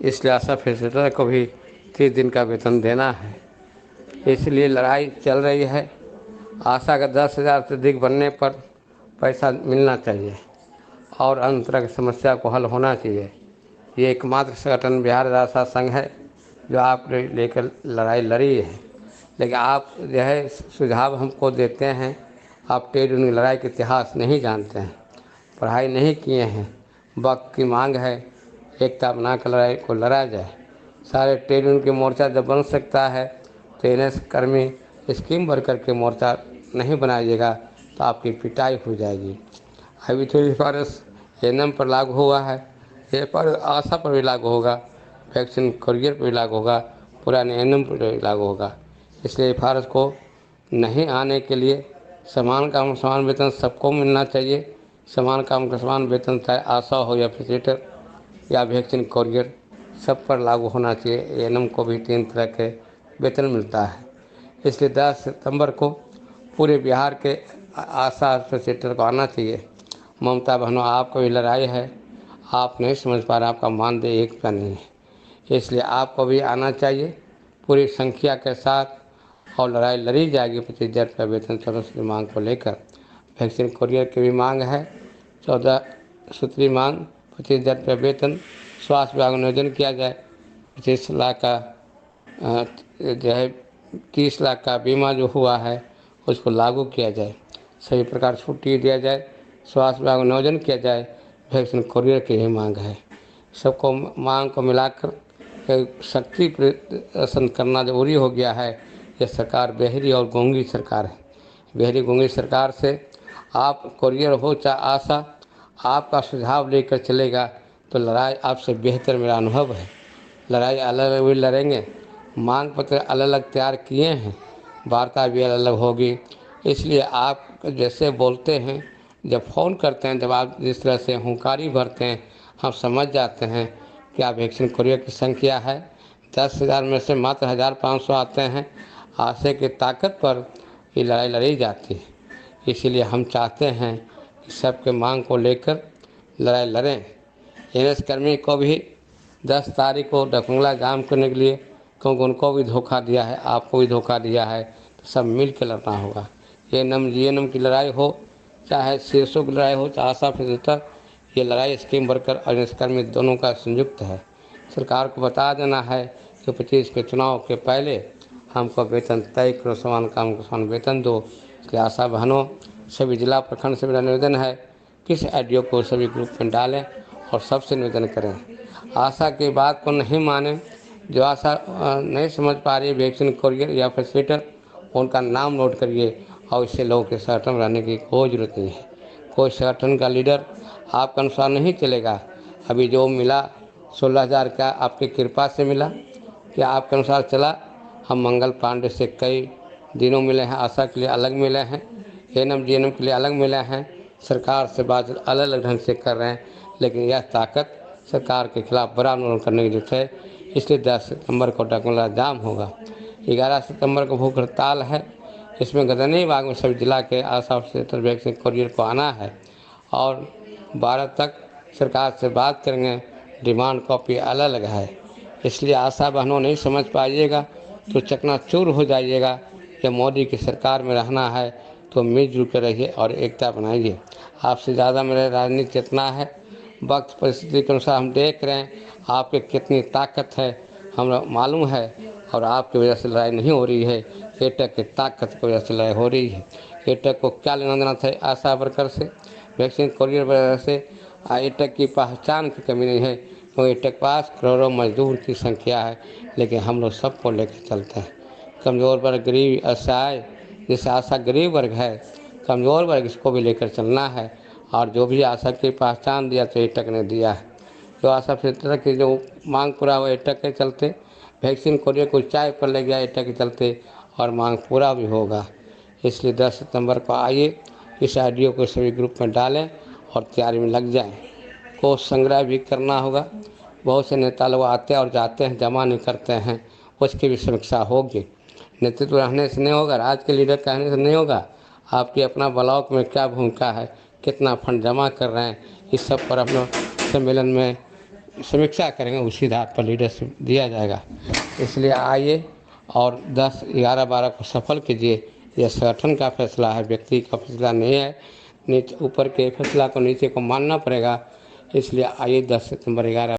इसलिए आशा फैसिलिटेटर को भी 30 दिन का वेतन देना है। इसलिए लड़ाई चल रही है। आशा का 10,000 से अधिक बनने पर पैसा मिलना चाहिए और अन्य तरह की समस्या को हल होना चाहिए। ये एकमात्र संगठन बिहार आशा संघ है जो आप लेकर लड़ाई लड़ी है। लेकिन आप जो है सुझाव हमको देते हैं, आप ट्रेड यूनियन लड़ाई के इतिहास नहीं जानते हैं, पढ़ाई नहीं किए हैं। वक्त की मांग है, एकता बनाकर लड़ाई को लड़ा जाए। सारे ट्रेड यूनियन के मोर्चा जब बन सकता है तो एनएस कर्मी स्कीम भर करके मोर्चा नहीं बनाइएगा तो आपकी पिटाई हो जाएगी। अभी तो सिफारिश एनएम पर लागू हुआ है, ये पर आशा पर भी लागू होगा, वैक्सीन कुरियर पर भी लागू होगा, पुराने एनएम पर भी लागू होगा। इसलिए सिफारिश को नहीं आने के लिए समान काम समान वेतन सबको मिलना चाहिए। समान काम का समान वेतन चाहे आशा हो या फैसिलिटेटर या वैक्सीन कुरियर, सब पर लागू होना चाहिए। एनएम को भी 3 तरह के वेतन मिलता है। इसलिए 10 सितंबर को पूरे बिहार के आशा फैसिलिटेटर को आना चाहिए। ममता बहनों, आपको भी लड़ाई है, आप नहीं समझ पा रहे, आपका मानदेय एक का नहीं है, इसलिए आपको भी आना चाहिए पूरी संख्या के साथ और लड़ाई लड़ी जाएगी। 25,000 रुपये वेतन सर्वश्रेष्ठ मांग को लेकर। वैक्सीन कुरियर की भी मांग है, 14 सूत्री मांग 25,000 रुपये वेतन। स्वास्थ्य विभाग में नियोजन किया जाए, 25 लाख का जो है 30 लाख का बीमा जो हुआ है उसको लागू किया जाए। सभी प्रकार छुट्टी दिया जाए, स्वास्थ्य विभाग में नियोजन किया जाए। वैक्सीन कुरियर की ही मांग है। सबको मांग को मिलाकर शक्ति प्रदर्शन करना जरूरी हो गया है। यह सरकार बहरी और गूंगी सरकार है। बहरी गूंगी सरकार से आप कुरियर हो चाहे आशा, आपका सुझाव लेकर चलेगा तो लड़ाई आपसे बेहतर मेरा अनुभव है। लड़ाई अलग अलग भी लड़ेंगे, मांग पत्र अलग अलग तैयार किए हैं, वार्ता भी अलग अलग होगी। इसलिए आप जैसे बोलते हैं, जब फ़ोन करते हैं, जब आप जिस तरह से हुंकारी भरते हैं, हम समझ जाते हैं कि आप वैक्सीन कुरियर की संख्या है। 10,000 में से मात्र 1,500 आते हैं। आशे की ताकत पर ये लड़ाई लड़ी जाती है। इसीलिए हम चाहते हैं कि सबके मांग को लेकर लड़ाई लड़ें। एनएस कर्मी को भी 10 तारीख को डकुंगला जाम करने के लिए, क्योंकि उनको भी धोखा दिया है, आपको भी धोखा दिया है, तो सब मिल के लड़ना होगा। एएनएम जीएनएम की लड़ाई हो चाहे सीएसओ की लड़ाई हो चाहे आशा फैसिलिटेटर, ये लड़ाई स्कीम वर्कर और एनएस कर्मी दोनों का संयुक्त है। सरकार को बता देना है कि 25 के चुनाव के पहले हमको वेतन तय करो, समान काम को समान वेतन दो। इसलिए आशा बहनों, सभी जिला प्रखंड से मेरा निवेदन है कि इस ऑडियो को सभी ग्रुप में डालें और सबसे निवेदन करें। आशा की बात को नहीं माने, जो आशा नहीं समझ पा रही वैक्सीन कुरियर या फैसिलिटेटर, उनका नाम नोट करिए और इससे लोगों के संगठन में रहने की कोई ज़रूरत नहीं है। कोई संगठन का लीडर आपके अनुसार नहीं चलेगा। अभी जो मिला 16,000 का आपकी कृपा से मिला, क्या आपके अनुसार चला? हम मंगल पांडे से कई दिनों मिले हैं, आशा के लिए अलग मिले हैं, एएनएम जीएनएम के लिए अलग मिले हैं। सरकार से बात अलग अलग ढंग से कर रहे हैं, लेकिन यह ताकत सरकार के खिलाफ बड़ा आंदोलन करने की जरूरत है। इसलिए 10 सितंबर को डकुंगला जाम होगा। 11 सितंबर को भूख हड़ताल है। इसमें गदनी बाग में सभी जिला के आशा फैसिलिटेटर वैक्सीन कुरियर को आना है और 12 तक सरकार से बात करेंगे। डिमांड कॉपी अलग अलग है, इसलिए आशा बहनों नहीं समझ पाइएगा तो चकनाचूर हो जाइएगा। कि मोदी की सरकार में रहना है तो मिलजुल कर रहिए और एकता बनाइए। आपसे ज़्यादा मेरे राजनीति चेतना है। वक्त परिस्थिति के अनुसार हम देख रहे हैं आपके कितनी ताकत है, हमें मालूम है, और आपकी वजह से लड़ाई नहीं हो रही है, एटक की ताकत की वजह से लड़ाई हो रही है। एटक को क्या लेना देना था आशा वर्कर से, वैक्सीन कुरियर वजह से? एटक की पहचान की कमी नहीं है, क्योंकि एटक पास करोड़ों मजदूर की संख्या है, लेकिन हम लोग सबको लेकर चलते हैं। कमज़ोर वर्ग, गरीब, असहाय, जैसे आशा गरीब वर्ग है, कमज़ोर वर्ग, इसको भी लेकर चलना है। और जो भी आशा की पहचान दिया तो एटक ने दिया है। जो आशा फैसिलिटेटर की जो मांग पूरा हुआ एटक के चलते, वैक्सीन कुरियर को ऊंचाई पर ले गया एटक के चलते, और मांग पूरा भी होगा। इसलिए 10 सितंबर को आइए, इस ऑडियो को सभी ग्रुप में डालें और तैयारी में लग जाएं। कोष संग्रह भी करना होगा। बहुत से नेता लोग आते और जाते हैं, जमा नहीं करते हैं, उसकी भी समीक्षा होगी। नेतृत्व रहने से नहीं होगा, राज्य के लीडर कहने से नहीं होगा। आपकी अपना ब्लॉक में क्या भूमिका है, कितना फंड जमा कर रहे हैं, इस सब पर अपने सम्मेलन में समीक्षा करेंगे, उसी आधार पर लीडरशिप दिया जाएगा। इसलिए आइए और 10, 11, 12 को सफल कीजिए। यह संगठन का फैसला है, व्यक्ति का फैसला नहीं है। नीचे ऊपर के फैसला को नीचे को मानना पड़ेगा। इसलिए आइए 10 सितंबर 11